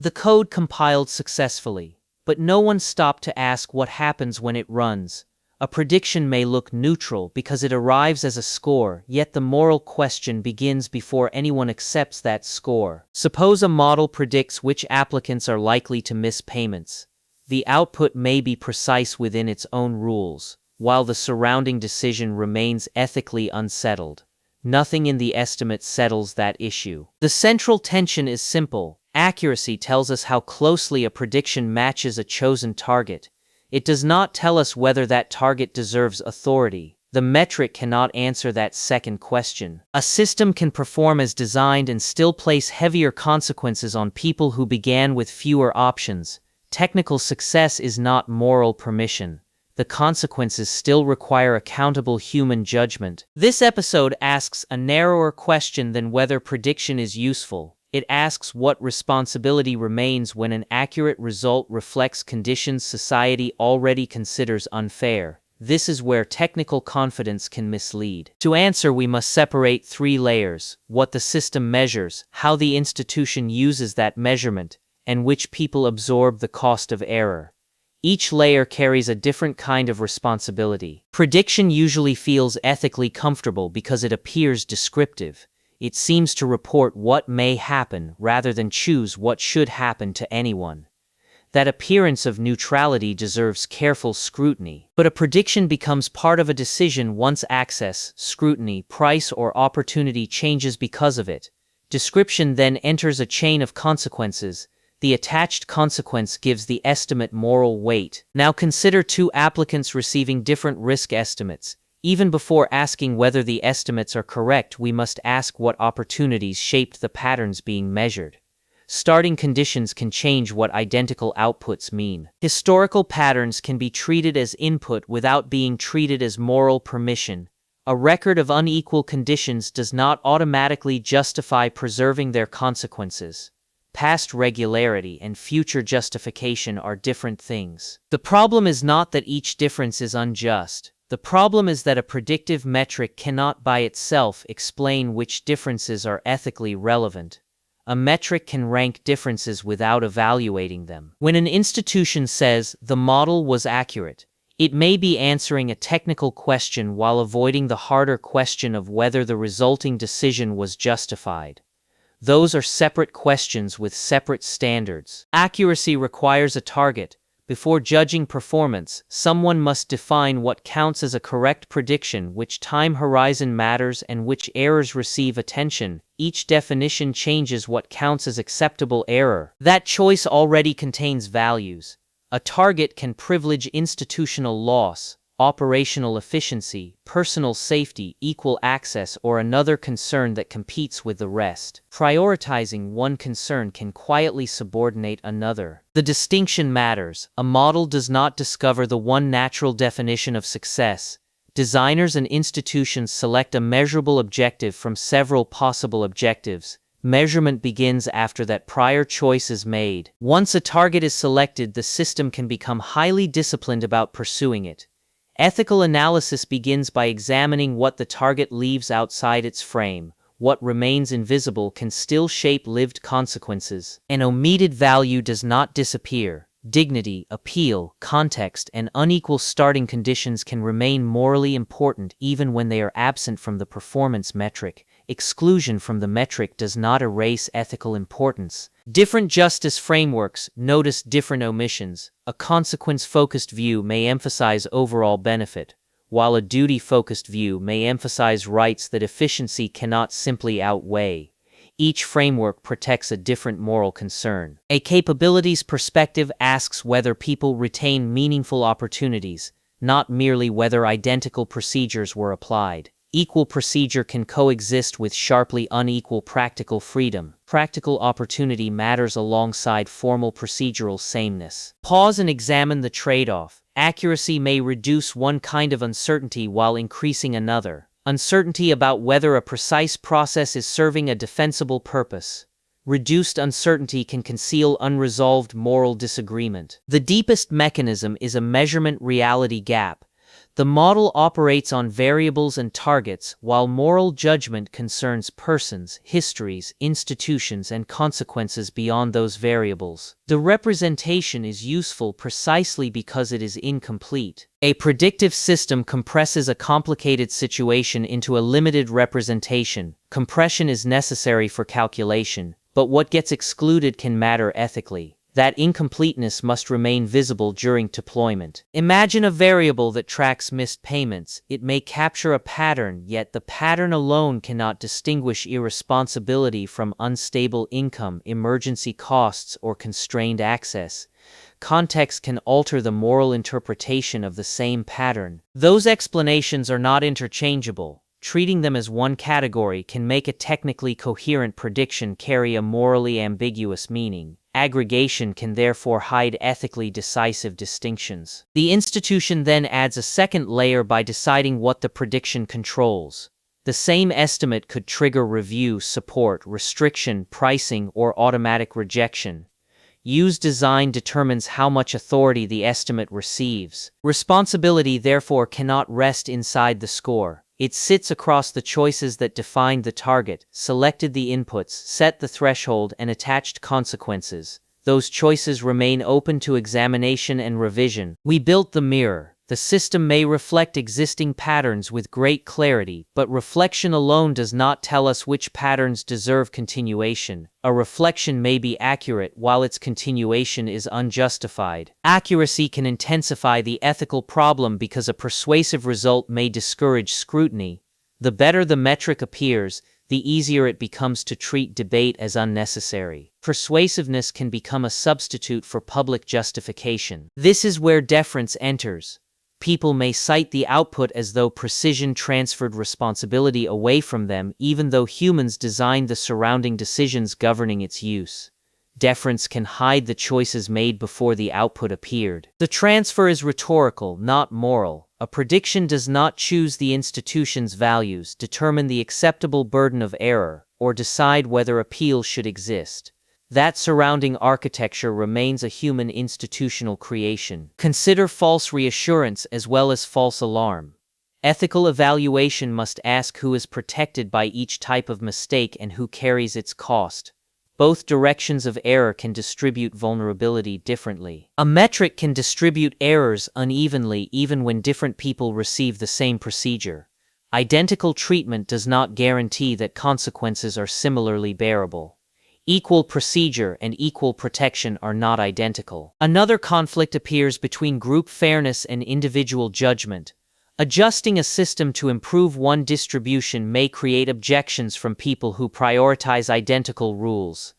The code compiled successfully, but no one stopped to ask what happens when it runs. A prediction may look neutral because it arrives as a score, yet the moral question begins before anyone accepts that score. Suppose a model predicts which applicants are likely to miss payments. The output may be precise within its own rules, while the surrounding decision remains ethically unsettled. Nothing in the estimate settles that issue. The central tension is simple. Accuracy tells us how closely a prediction matches a chosen target. It does not tell us whether that target deserves authority. The metric cannot answer that second question. A system can perform as designed and still place heavier consequences on people who began with fewer options. Technical success is not moral permission. The consequences still require accountable human judgment. This episode asks a narrower question than whether prediction is useful. It asks what responsibility remains when an accurate result reflects conditions society already considers unfair. This is where technical confidence can mislead. To answer, we must separate three layers: what the system measures, how the institution uses that measurement, and which people absorb the cost of error. Each layer carries a different kind of responsibility. Prediction usually feels ethically comfortable because it appears descriptive. It seems to report what may happen rather than choose what should happen to anyone. That appearance of neutrality deserves careful scrutiny. But a prediction becomes part of a decision once access, scrutiny, price, or opportunity changes because of it. Description then enters a chain of consequences. The attached consequence gives the estimate moral weight. Now consider two applicants receiving different risk estimates. Even before asking whether the estimates are correct, we must ask what opportunities shaped the patterns being measured. Starting conditions can change what identical outputs mean. Historical patterns can be treated as input without being treated as moral permission. A record of unequal conditions does not automatically justify preserving their consequences. Past regularity and future justification are different things. The problem is not that each difference is unjust. The problem is that a predictive metric cannot by itself explain which differences are ethically relevant. A metric can rank differences without evaluating them. When an institution says the model was accurate, it may be answering a technical question while avoiding the harder question of whether the resulting decision was justified. Those are separate questions with separate standards. Accuracy requires a target. Before judging performance, someone must define what counts as a correct prediction, which time horizon matters, and which errors receive attention. Each definition changes what counts as acceptable error. That choice already contains values. A target can privilege institutional loss, operational efficiency, personal safety, equal access, or another concern that competes with the rest. Prioritizing one concern can quietly subordinate another. The distinction matters. A model does not discover the one natural definition of success. Designers and institutions select a measurable objective from several possible objectives. Measurement begins after that prior choice is made. Once a target is selected, the system can become highly disciplined about pursuing it. Ethical analysis begins by examining what the target leaves outside its frame. What remains invisible can still shape lived consequences. An omitted value does not disappear. Dignity, appeal, context, and unequal starting conditions can remain morally important even when they are absent from the performance metric. Exclusion from the metric does not erase ethical importance. Different justice frameworks notice different omissions. A consequence-focused view may emphasize overall benefit, while a duty-focused view may emphasize rights that efficiency cannot simply outweigh. Each framework protects a different moral concern. A capabilities perspective asks whether people retain meaningful opportunities, not merely whether identical procedures were applied. Equal procedure can coexist with sharply unequal practical freedom. Practical opportunity matters alongside formal procedural sameness. Pause and examine the trade-off. Accuracy may reduce one kind of uncertainty while increasing another. Uncertainty about whether a precise process is serving a defensible purpose. Reduced uncertainty can conceal unresolved moral disagreement. The deepest mechanism is a measurement reality gap. The model operates on variables and targets, while moral judgment concerns persons, histories, institutions, and consequences beyond those variables. The representation is useful precisely because it is incomplete. A predictive system compresses a complicated situation into a limited representation. Compression is necessary for calculation, but what gets excluded can matter ethically. That incompleteness must remain visible during deployment. Imagine a variable that tracks missed payments. It may capture a pattern, yet the pattern alone cannot distinguish irresponsibility from unstable income, emergency costs, or constrained access. Context can alter the moral interpretation of the same pattern. Those explanations are not interchangeable. Treating them as one category can make a technically coherent prediction carry a morally ambiguous meaning. Aggregation can therefore hide ethically decisive distinctions. The institution then adds a second layer by deciding what the prediction controls. The same estimate could trigger review, support, restriction, pricing, or automatic rejection. Use design determines how much authority the estimate receives. Responsibility therefore cannot rest inside the score. It sits across the choices that defined the target, selected the inputs, set the threshold, and attached consequences. Those choices remain open to examination and revision. We built the mirror. The system may reflect existing patterns with great clarity, but reflection alone does not tell us which patterns deserve continuation. A reflection may be accurate while its continuation is unjustified. Accuracy can intensify the ethical problem because a persuasive result may discourage scrutiny. The better the metric appears, the easier it becomes to treat debate as unnecessary. Persuasiveness can become a substitute for public justification. This is where deference enters. People may cite the output as though precision transferred responsibility away from them, even though humans designed the surrounding decisions governing its use. Deference can hide the choices made before the output appeared. The transfer is rhetorical, not moral. A prediction does not choose the institution's values, determine the acceptable burden of error, or decide whether appeal should exist. That surrounding architecture remains a human institutional creation. Consider false reassurance as well as false alarm. Ethical evaluation must ask who is protected by each type of mistake and who carries its cost. Both directions of error can distribute vulnerability differently. A metric can distribute errors unevenly even when different people receive the same procedure. Identical treatment does not guarantee that consequences are similarly bearable. Equal procedure and equal protection are not identical. Another conflict appears between group fairness and individual judgment. Adjusting a system to improve one distribution may create objections from people who prioritize identical rules.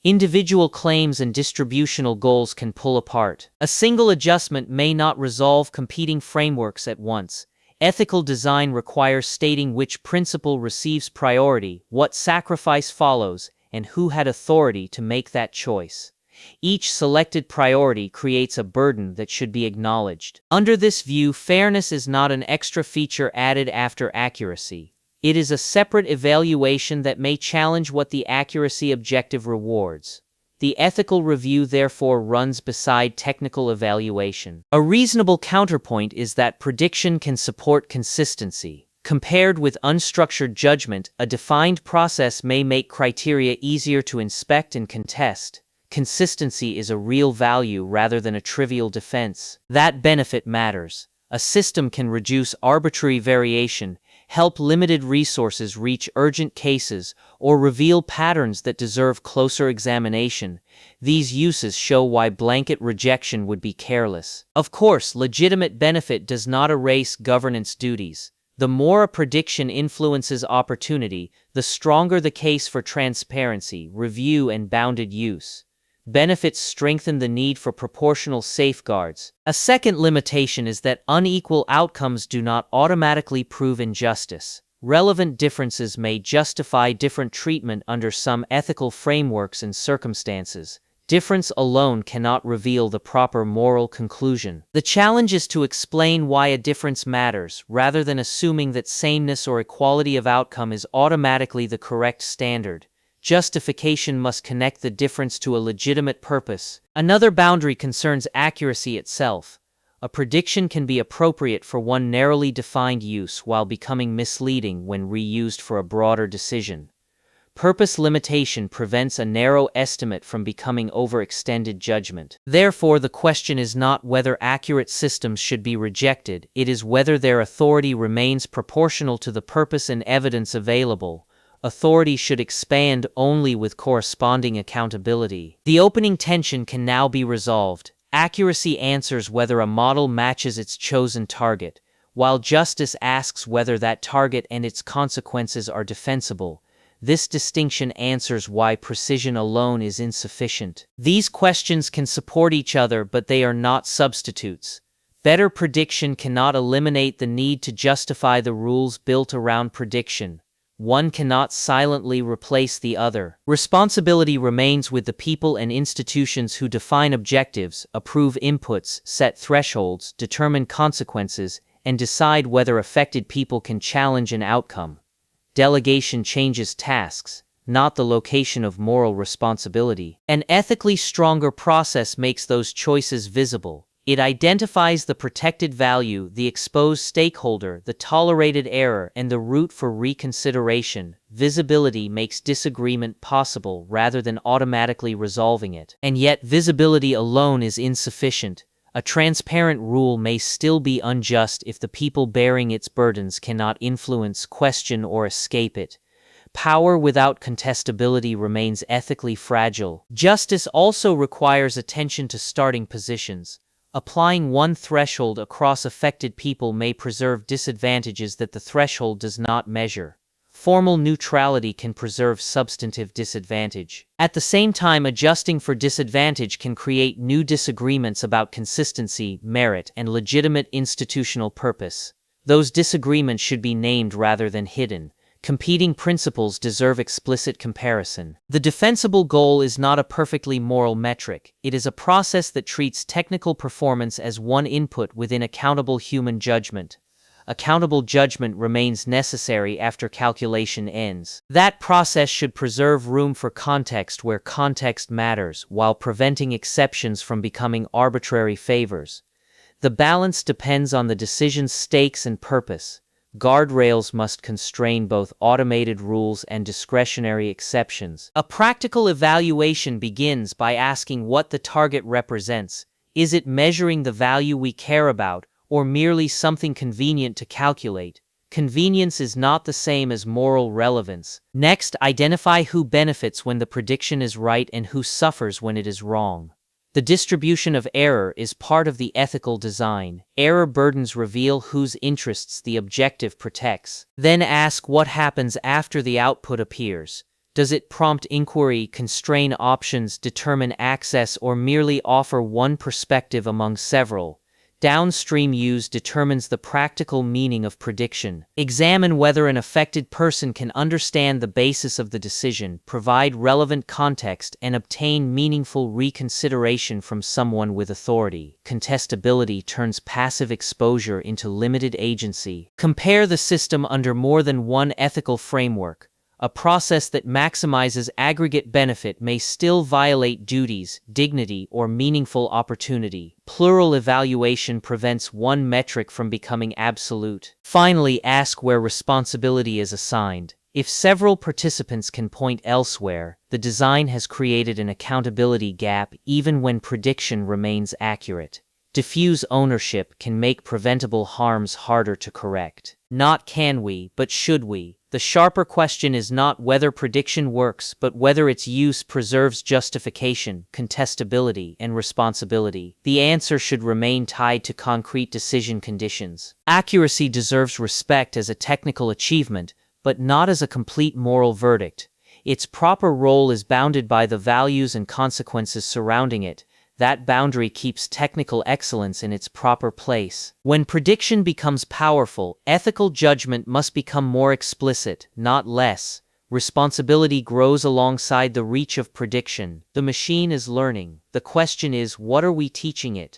Individual claims and distributional goals can pull apart. A single adjustment may not resolve competing frameworks at once. Ethical design requires stating which principle receives priority, what sacrifice follows, and who had authority to make that choice. Each selected priority creates a burden that should be acknowledged. Under this view, fairness is not an extra feature added after accuracy. It is a separate evaluation that may challenge what the accuracy objective rewards. The ethical review therefore runs beside technical evaluation. A reasonable counterpoint is that prediction can support consistency. Compared with unstructured judgment, a defined process may make criteria easier to inspect and contest. Consistency is a real value rather than a trivial defense. That benefit matters. A system can reduce arbitrary variation, help limited resources reach urgent cases, or reveal patterns that deserve closer examination. These uses show why blanket rejection would be careless. Of course, legitimate benefit does not erase governance duties. The more a prediction influences opportunity, the stronger the case for transparency, review, and bounded use. Benefits strengthen the need for proportional safeguards. A second limitation is that unequal outcomes do not automatically prove injustice. Relevant differences may justify different treatment under some ethical frameworks and circumstances. Difference alone cannot reveal the proper moral conclusion. The challenge is to explain why a difference matters, rather than assuming that sameness or equality of outcome is automatically the correct standard. Justification must connect the difference to a legitimate purpose. Another boundary concerns accuracy itself. A prediction can be appropriate for one narrowly defined use while becoming misleading when reused for a broader decision. Purpose limitation prevents a narrow estimate from becoming overextended judgment. Therefore, the question is not whether accurate systems should be rejected, it is whether their authority remains proportional to the purpose and evidence available. Authority should expand only with corresponding accountability. The opening tension can now be resolved. Accuracy answers whether a model matches its chosen target, while justice asks whether that target and its consequences are defensible. This distinction answers why precision alone is insufficient. These questions can support each other, but they are not substitutes. Better prediction cannot eliminate the need to justify the rules built around prediction. One cannot silently replace the other. Responsibility remains with the people and institutions who define objectives, approve inputs, set thresholds, determine consequences, and decide whether affected people can challenge an outcome. Delegation changes tasks, not the location of moral responsibility. An ethically stronger process makes those choices visible. It identifies the protected value, the exposed stakeholder, the tolerated error, and the route for reconsideration. Visibility makes disagreement possible rather than automatically resolving it. And yet, visibility alone is insufficient. A transparent rule may still be unjust if the people bearing its burdens cannot influence, question, or escape it. Power without contestability remains ethically fragile. Justice also requires attention to starting positions. Applying one threshold across affected people may preserve disadvantages that the threshold does not measure. Formal neutrality can preserve substantive disadvantage. At the same time, adjusting for disadvantage can create new disagreements about consistency, merit, and legitimate institutional purpose. Those disagreements should be named rather than hidden. Competing principles deserve explicit comparison. The defensible goal is not a perfectly moral metric. It is a process that treats technical performance as one input within accountable human judgment. Accountable judgment remains necessary after calculation ends. That process should preserve room for context where context matters, while preventing exceptions from becoming arbitrary favors. The balance depends on the decision's stakes and purpose. Guardrails must constrain both automated rules and discretionary exceptions. A practical evaluation begins by asking what the target represents. Is it measuring the value we care about, or merely something convenient to calculate? Convenience is not the same as moral relevance. Next, identify who benefits when the prediction is right and who suffers when it is wrong. The distribution of error is part of the ethical design. Error burdens reveal whose interests the objective protects. Then ask what happens after the output appears. Does it prompt inquiry, constrain options, determine access, or merely offer one perspective among several? Downstream use determines the practical meaning of prediction. Examine whether an affected person can understand the basis of the decision, provide relevant context, and obtain meaningful reconsideration from someone with authority. Contestability turns passive exposure into limited agency. Compare the system under more than one ethical framework. A process that maximizes aggregate benefit may still violate duties, dignity, or meaningful opportunity. Plural evaluation prevents one metric from becoming absolute. Finally, ask where responsibility is assigned. If several participants can point elsewhere, the design has created an accountability gap even when prediction remains accurate. Diffuse ownership can make preventable harms harder to correct. Not can we, but should we? The sharper question is not whether prediction works, but whether its use preserves justification, contestability, and responsibility. The answer should remain tied to concrete decision conditions. Accuracy deserves respect as a technical achievement, but not as a complete moral verdict. Its proper role is bounded by the values and consequences surrounding it. That boundary keeps technical excellence in its proper place. When prediction becomes powerful, ethical judgment must become more explicit, not less. Responsibility grows alongside the reach of prediction. The machine is learning. The question is, what are we teaching it?